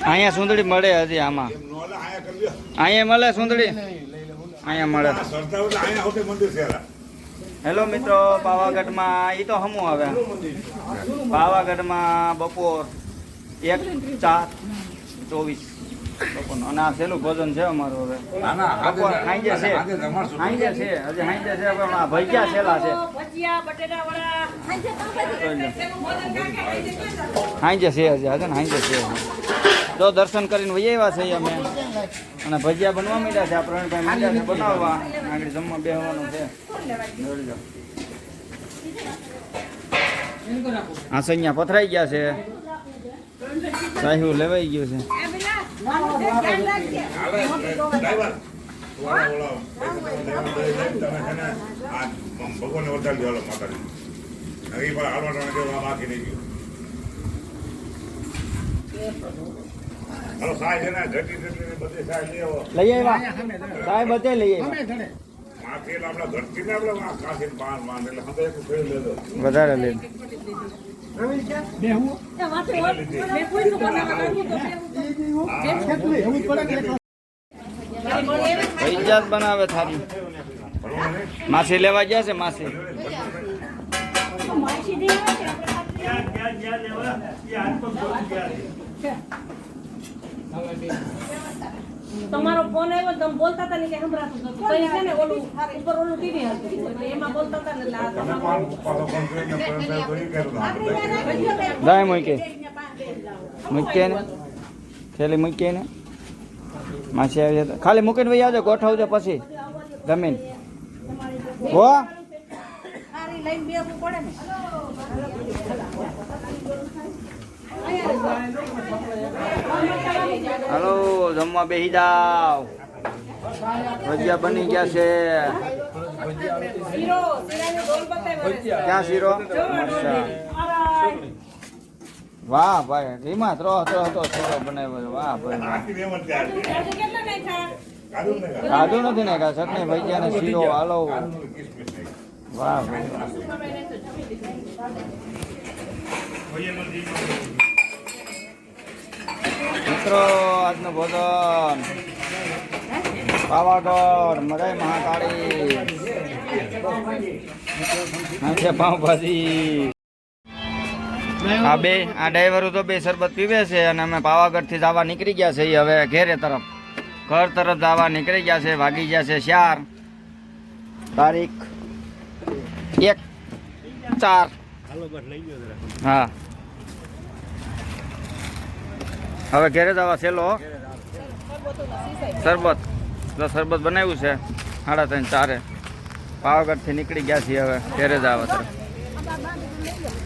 અહીંયા સુંદડી મળે હજી આમાં અહીંયા મળે સુંદડી અહીંયા મળે. હેલો મિત્રો, પાવાગઢમાં એ તો હમું આવે. પાવાગઢમાં બપોર 1:04:24 બપોરનું. અને આ છેલ્લું ભોજન છે અમારું. હવે બપોર સાંજે છે, સાંજે છે, હજી સાંજે છે. ભજીયા છેલ્લા છે, સાંજે છે હજી હજે ને સાંજે છે. જો દર્શન કરીને વહી આવ્યા છે અમે, અને ભજીયા બનવા માંડ્યા છે. આ પ્રવીણભાઈ માંડ્યા છે બનાવવા, આગળ જમવા બેસવાનું છે. આ સૈયા પથરાઈ ગયા છે, સાહેબ લેવાઈ ગયું છે. લઈ આવ્યા સાહેબ, બધે લઈ આવ્યા વધારે લઈ પૈસા બનાવે થારી. માસી લેવા ગયા છે, માસી તમારો ફોન આવ્યો, તમે બોલતા હતા ને કે સંભળાતું હતું. તો છે ને ઓલું ઉપર ઓલું ટીવી હતું, એમાં બોલતા હતા ને. દાય મૂકે મૂકે ને થેલી મૂકીએ ને માસી આવી જતા ખાલી મૂકીને ભાઈ આવજો, ગોઠવજો પછી જમીન હો. હાલો જમવા બેસી જાવ. ભજીયા બની ગયા છે. ક્યાં શીરો? વાહ ભાઈ, ધીમા ત્રો શીરો બનાવ્યો. વાહ ભાઈ, ખાધું નથી ને ચટણી ભજીયા ને શીરો. હાલો વાહ ભાઈ. મિત્રો આજનું ભોજન પાવાગઢ મરાઈ મહાકાળી પાવભાજી. આ ડ્રાઈવરો તો બે શરબત પીવે છે, અને અમે પાવાગઢ થી જવા નીકળી ગયા છે. હવે ઘેર તરફ જવા નીકળી ગયા છે. વાગી ગયા છે 4, તારીખ 1/4. હા હવે ઘેરે જવા છેલ્લો શરબત બનાવ્યું છે. 3:30-4 પાવાગઢ થી નીકળી ગયા છીએ. હવે ઘેરે જવા તરફ.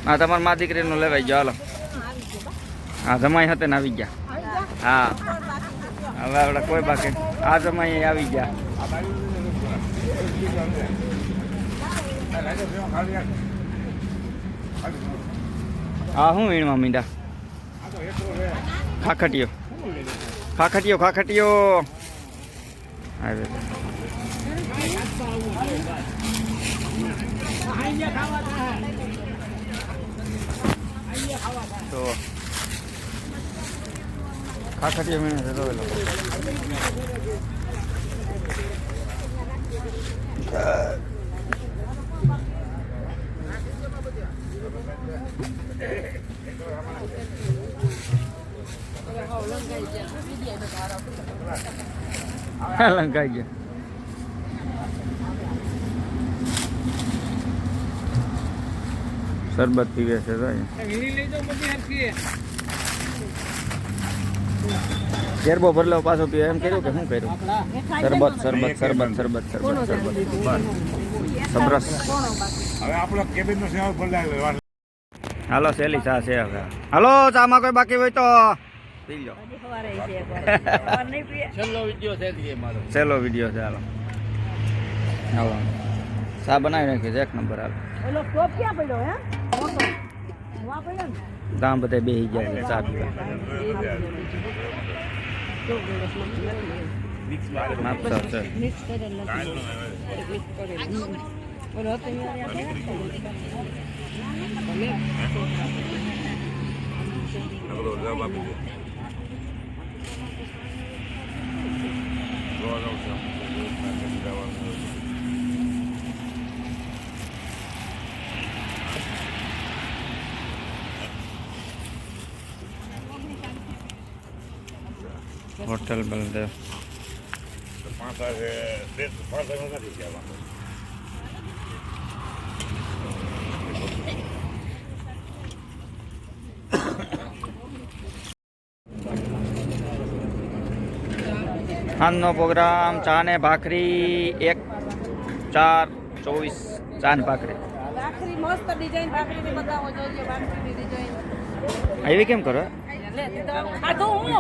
હા તમારા મા દીકરીનું લેવાઈ ગયો. હાલો હા જમાઈ હતા ને આવી ગયા. હા હવે આપણે કોઈ બાકી આ જમાઈ આવી ગયા. હા હું વીણમાં મીંડા ખાખટીયો તો ખાખટીયો મીણે છે. તો લંકાઈ ગયા. શરબત પીવે છે. કેરબો ભરલો પાછો પીવે એમ કર્યું કે શું કર્યું? શરબત સરસ. હાલો સહેલી ચા છે. હવે હાલો ચામાં કોઈ બાકી હોય તો પી લો. છેલ્લો વિડીયો છે. હાલો ચા બનાવી નાખી છે 1 નંબર. હાલો ગામ બધા બેસી ગયા એટલે ચા પીવા. આગળ જવાબ આપી દે. જોવા જાઉં છે. જવાનું. હોટલ બલદેવ. 5 વાગે 5 વાગે નથી જવાનું. આજનો પ્રોગ્રામ ચા ને ભાખરી 1-4-24 ચા ને ભાખરી. ભાખરી મસ્ત ડિઝાઇન ભાખરીની બતાવો જોઈએ ભાખરીની ડિઝાઇન. એવી કેમ કરો? ખાધું હું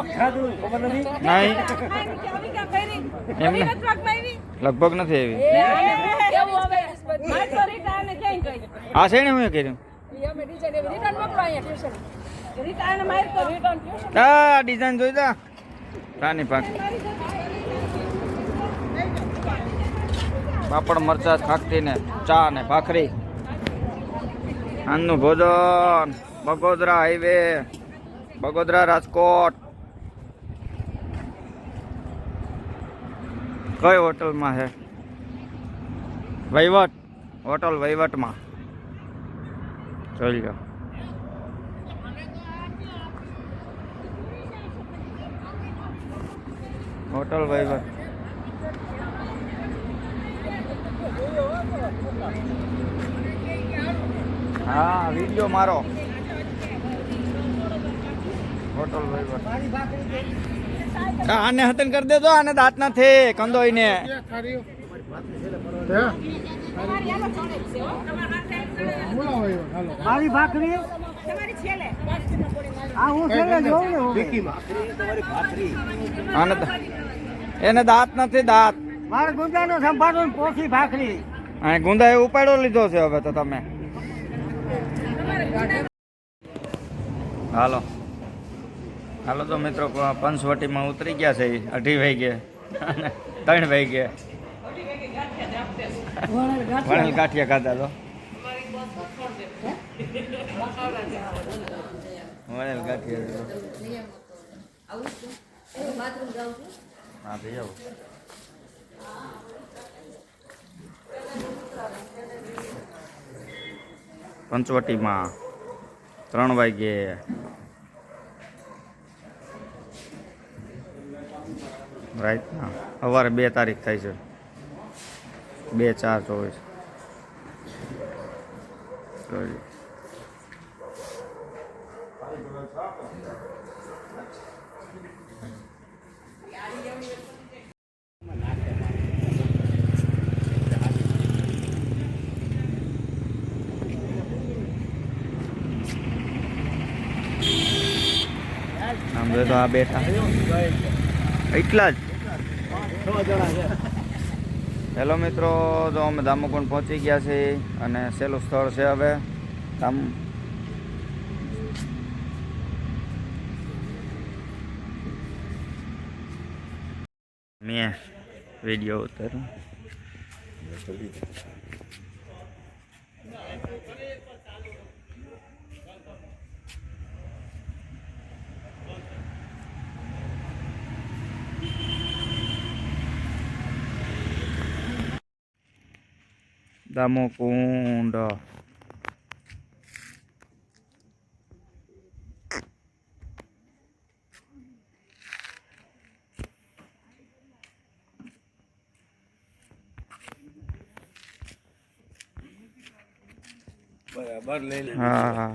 નહીં આવી ક્યાં કરી એમ આવી ને. નથી ભાગમાં આવી લગભગ નથી એવી. કેવું હવે માર તો રીટાને ક્યાં ગઈ આ છે ને હું કર્યું અમે ડિઝાઇન એવી રિટર્ન મોકલો અહીંયા ટ્યુશન રીટાને માર તો રિટર્ન ટ્યુશન આ ડિઝાઇન જોઈ તા ચાની ભાખરી. પાપડ મરચા ખાખરી ને ચા ને ભાખરી. આજનું ભોજન બગોદરા હાઈવે, બગોદરા રાજકોટ. કઈ હોટલમાં છે? વહીવટ હોટલ વહીવટમાં. જોઈ લો. હોટલ વહીવટ. હા વિડીયો મારો. હોટલ વહીવટ. આને હતન કરી દેજો. આને દાંત નથી કંદોઈને. મારી ભાખરી તમારી છેલે આ હું છેલ્લે જોઉં ને હું. આને એને દાંત નથી દાંત. મારા ગુંદાનો સંભાળો ને પોસી ભાખરી. અને ગુંદા એ ઉપાડો લીધો છે હવે તો તમે. હાલો હાલો તો મિત્રો પંચવટીમાં ઉતરી ગયા છે. 2:30 વાગે 3 વાગે વણેલ ગાંઠિયા ખાધા તો. વણેલ ગાંઠિયા. હા થઈ આવું. પંચવટીમાં 3 વાગે. રાઈટના સવારે 2 તારીખ થાય છે. 2/4/24. આમ તો આ બેઠા એટલા જ. હેલો મિત્રો, તો અમે દામોકુંડ પહોંચી ગયા છીએ અને સહેલું સ્થળ છે હવે મેં વિડીયો ઉતાર્યો. દામોકુંડ. બરાબર લઈ લે. હા